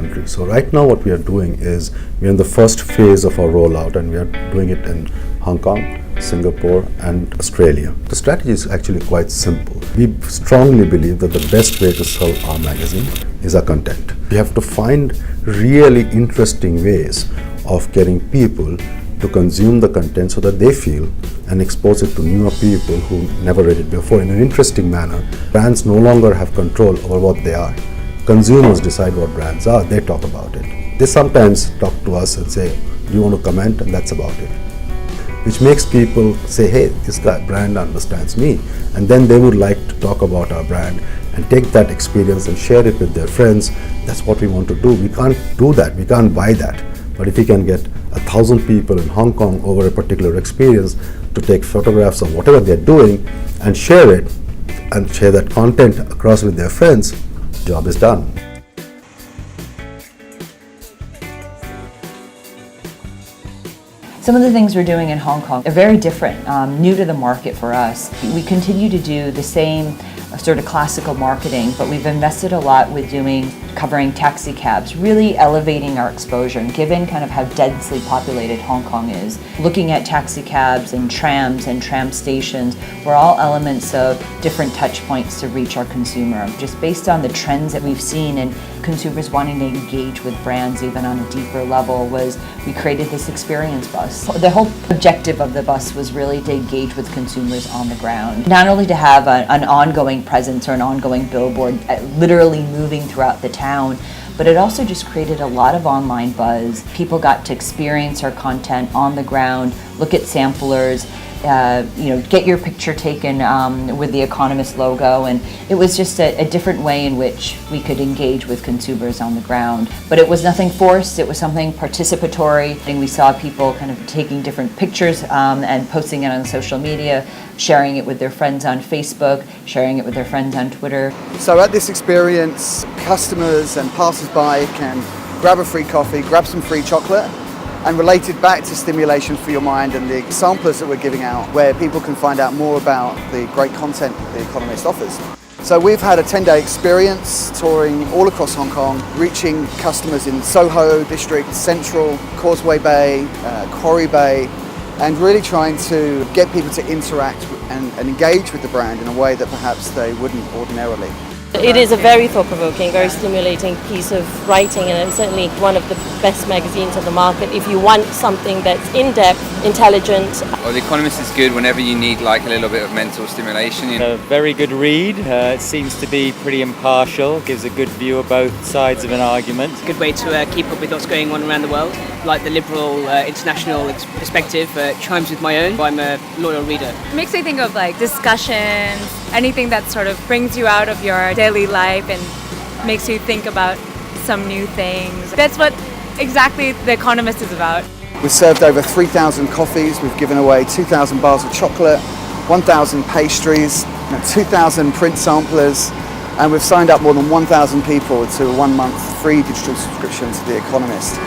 country. So right now what we are doing is we're in the first phase of our rollout, and we are doing it in Hong Kong, Singapore and Australia. The strategy is actually quite simple. We strongly believe that the best way to sell our magazine is our content. We have to find really interesting ways of getting people to consume the content so that they feel and expose it to newer people who never read it before in an interesting manner. Brands no longer have control over what they are. Consumers decide what brands are, they talk about it. They sometimes talk to us and say, do you want to comment? And that's about it. Which makes people say, hey, this brand understands me. And then they would like to talk about our brand and take that experience and share it with their friends. That's what we want to do. We can't do that, we can't buy that. But if we can get 1,000 people in Hong Kong over a particular experience to take photographs of whatever they're doing and share it and share that content across with their friends, job is done. Some of the things we're doing in Hong Kong are very different, new to the market for us. We continue to do the same sort of classical marketing, but we've invested a lot with covering taxi cabs, really elevating our exposure, and given kind of how densely populated Hong Kong is. Looking at taxi cabs and tram stations were all elements of different touch points to reach our consumer. Just based on the trends that we've seen and consumers wanting to engage with brands even on a deeper level, was we created this experience bus. The whole objective of the bus was really to engage with consumers on the ground. Not only to have an ongoing presence or an ongoing billboard literally moving throughout the town, but it also just created a lot of online buzz. People got to experience our content on the ground, look at samplers, get your picture taken with the Economist logo, and it was just a different way in which we could engage with consumers on the ground. But it was nothing forced, it was something participatory, and we saw people kind of taking different pictures and posting it on social media, sharing it with their friends on Facebook, sharing it with their friends on Twitter. So at this experience, customers and passers-by can grab a free coffee, grab some free chocolate, and related back to stimulation for your mind and the samplers that we're giving out, where people can find out more about the great content The Economist offers. So we've had a 10-day experience touring all across Hong Kong, reaching customers in Soho District, Central, Causeway Bay, Quarry Bay, and really trying to get people to interact and engage with the brand in a way that perhaps they wouldn't ordinarily. It is a very thought-provoking, very stimulating piece of writing, and it's certainly one of the best magazines on the market if you want something that's in-depth, intelligent. Well, The Economist is good whenever you need like a little bit of mental stimulation. A very good read. It seems to be pretty impartial, gives a good view of both sides of an argument. Good way to keep up with what's going on around the world. Like the liberal international perspective chimes with my own. I'm a loyal reader. It makes me think of like discussions, anything that sort of brings you out of your daily life and makes you think about some new things. That's what exactly The Economist is about. We've served over 3,000 coffees, we've given away 2,000 bars of chocolate, 1,000 pastries, 2,000 print samplers, and we've signed up more than 1,000 people to a 1-month free digital subscription to The Economist.